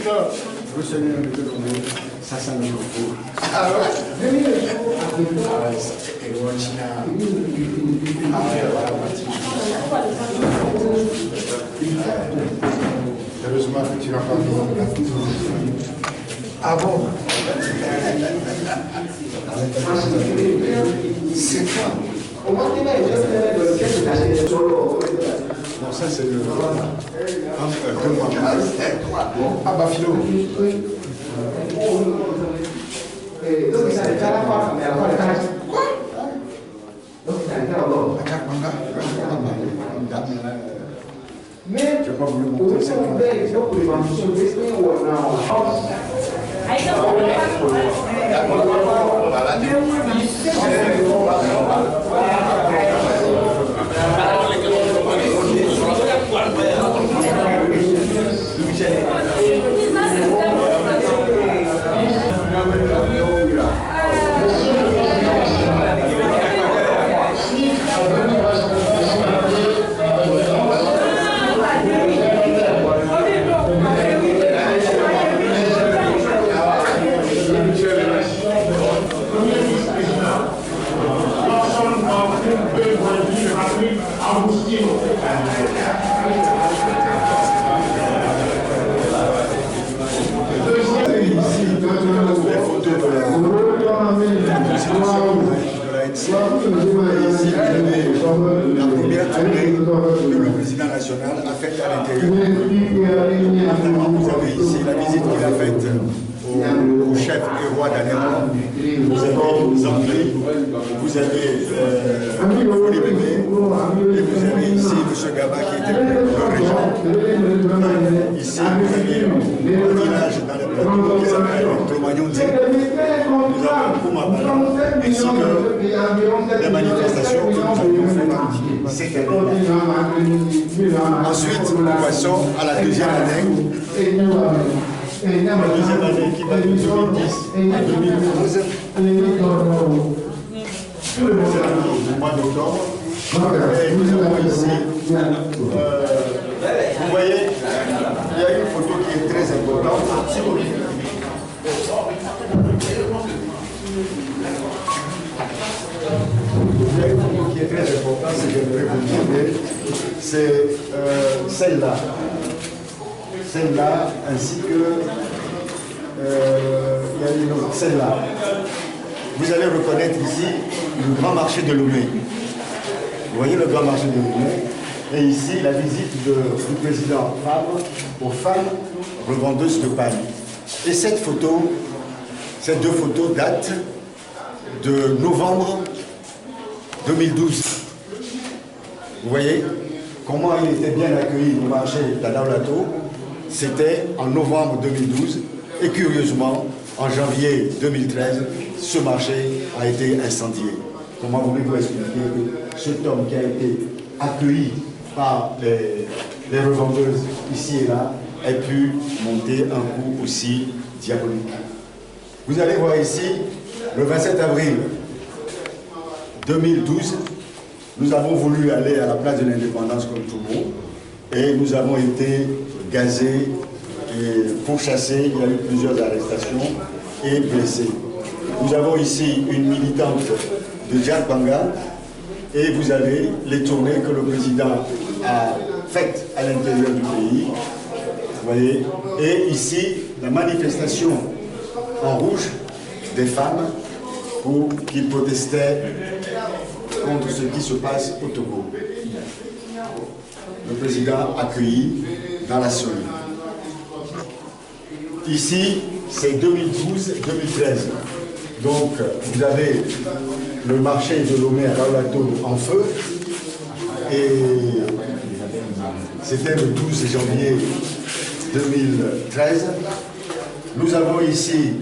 Le Seigneur de Dieu, ça sent le nouveau. Ah ouais? Heureusement que tu n'as pas vu. Ah bon? C'est quoi? Non, ça c'est le... Ah bah Philo. Mais je vais pas vous le montrer. La première tournée que le président national a faite à l'intérieur. Vous avez ici la visite qu'il a faite au chef et roi d'Anema. Vous avez Zambri, vous avez Folie Bébé, et vous avez ici M. Gaba qui était le régent. Ici, vous avez un village dans le plateau qui s'appelle Clomagnon-Dzi. Nous avons Koumabala, ainsi que les manifestations que nous avions faites cette année. Ensuite, nous passons à la deuxième année. La deuxième année qui va de 2010 à 2012. Au mois d'octobre. Et nous avons ici, vous voyez, il y a une photo qui est très importante. Il y a une photo qui est très importante, c'est que je vais vous montrer, c'est celle-là. Celle-là, ainsi que il y a une autre, celle-là. Vous allez reconnaître ici le grand marché de Lomé. Vous voyez le grand marché de Lomé. Et ici, la visite du président Fabre aux femmes revendeuses de paille. Et cette photo, ces deux photos datent de novembre 2012. Vous voyez comment il était bien accueilli au marché d'Adaolato. C'était en novembre 2012 et curieusement, en janvier 2013, ce marché a été incendié. Comment voulez-vous expliquer que cet homme qui a été accueilli par les revendeuses ici et là ait pu monter un coup aussi diabolique? Vous allez voir ici, le 27 avril 2012, nous avons voulu aller à la place de l'Indépendance comme tout le monde et nous avons été gazés et pourchassés. Il y a eu plusieurs arrestations et blessés. Nous avons ici une militante de Djarbanga et vous avez les tournées que le président a faites à l'intérieur du pays. Vous voyez, et ici, la manifestation en rouge des femmes qui protestaient contre ce qui se passe au Togo. Le président accueilli dans la Somme. Ici, c'est 2012-2013. Donc, vous avez le marché de Lomé à Adaolato en feu. Et c'était le 12 janvier 2013. Nous avons ici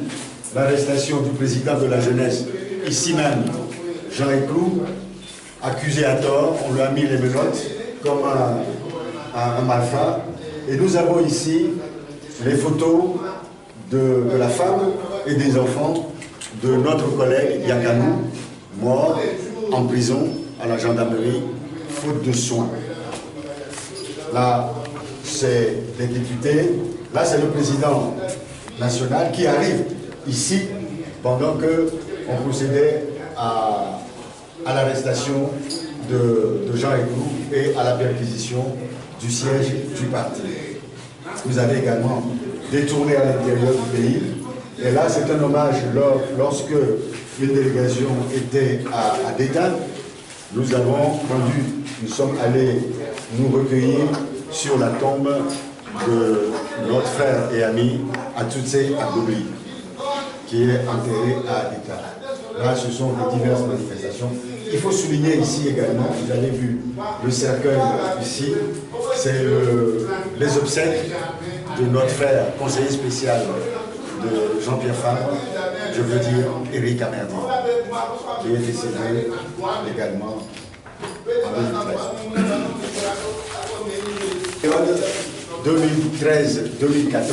l'arrestation du président de la jeunesse, ici même, Jean Éclou, accusé à tort. On lui a mis les menottes comme un malfrat. Et nous avons ici les photos de la femme et des enfants de notre collègue Yakanou, mort en prison à la gendarmerie, faute de soins. Là, c'est des députés Là, c'est le président national qui arrive ici pendant qu'on procédait à l'arrestation de Jean Ecoulou et à la perquisition du siège du parti. Vous avez également détourné à l'intérieur du pays. Et là, c'est un hommage lorsque une délégation était à Dédan. Nous sommes allés nous recueillir sur la tombe de notre frère et ami Atutse Agbobli, qui est enterré à Dédan. Là, ce sont les diverses manifestations. Il faut souligner ici également, vous avez vu le cercueil ici, c'est les obsèques de notre frère conseiller spécial de Jean-Pierre Fabre, je veux dire Éric Amerdi, qui est décédé également en 2013. 2013-2014,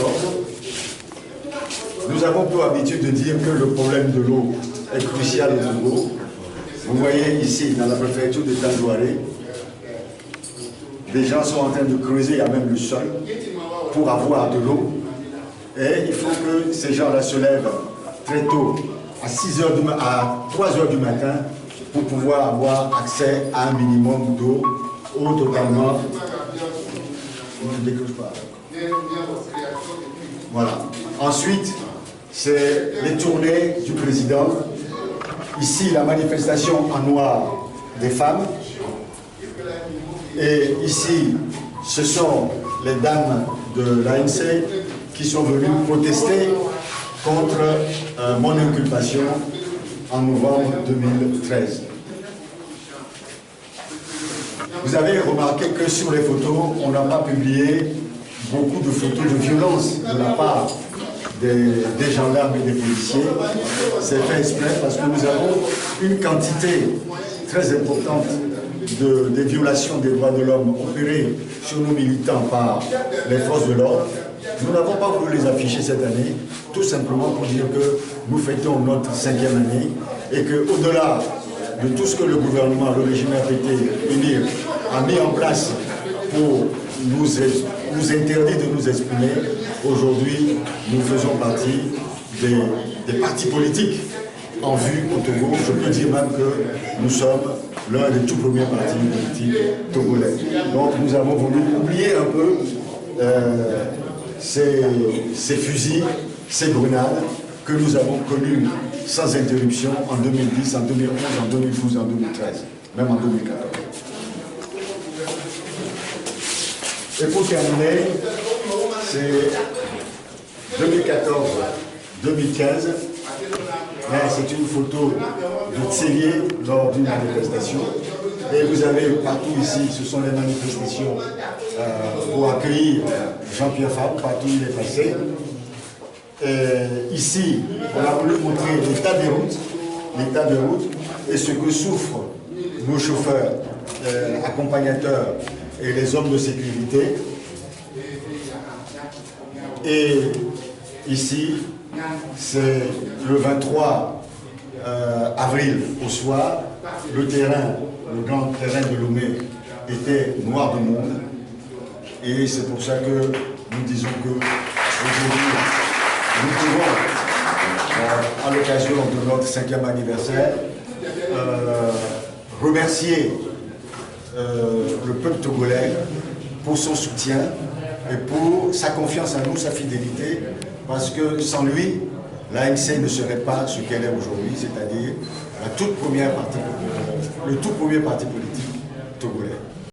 nous avons pour habitude de dire que le problème de l'eau est crucial au Congo. Vous voyez ici, dans la préfecture de Tandouaré, des gens sont en train de creuser à même le sol pour avoir de l'eau. Et il faut que ces gens-là se lèvent très tôt, à 3 heures du matin, pour pouvoir avoir accès à un minimum d'eau, ou totalement. Ne décroche pas. Voilà. Ensuite, c'est les tournées du président. Ici, la manifestation en noir des femmes. Et ici, ce sont les dames de l'ANC qui sont venues protester contre mon inculpation en novembre 2013. Vous avez remarqué que sur les photos, on n'a pas publié beaucoup de photos de violence de la part des gendarmes et des policiers. C'est fait exprès parce que nous avons une quantité très importante des violations des droits de l'homme opérées sur nos militants par les forces de l'ordre. Nous n'avons pas voulu les afficher cette année, tout simplement pour dire que nous fêtons notre 5e année et qu'au-delà de tout ce que le gouvernement, le régime RPT, UNIR, a mis en place pour nous interdire de nous exprimer, aujourd'hui, nous faisons partie des partis politiques en vue au Togo. Je peux dire même que nous sommes l'un des tout premiers partis politiques togolais. Donc nous avons voulu oublier un peu ces fusils, ces grenades que nous avons connus sans interruption en 2010, en 2011, en 2012, en 2013, même en 2014. Et pour terminer, c'est 2014-2015. Là, c'est une photo de Tsélié lors d'une manifestation. Et vous avez partout ici, ce sont les manifestations pour accueillir Jean-Pierre Fabre, partout où il est passé. Ici, on a voulu montrer l'état des routes et ce que souffrent nos chauffeurs, accompagnateurs et les hommes de sécurité. Et ici, c'est le 23 avril au soir, le grand terrain de Lomé était noir de monde. Et c'est pour ça que nous disons que aujourd'hui, nous pouvons, à l'occasion de notre 5e anniversaire, remercier le peuple togolais pour son soutien et pour sa confiance en nous, sa fidélité, parce que sans lui, l'ANC ne serait pas ce qu'elle est aujourd'hui, c'est-à-dire le tout premier parti politique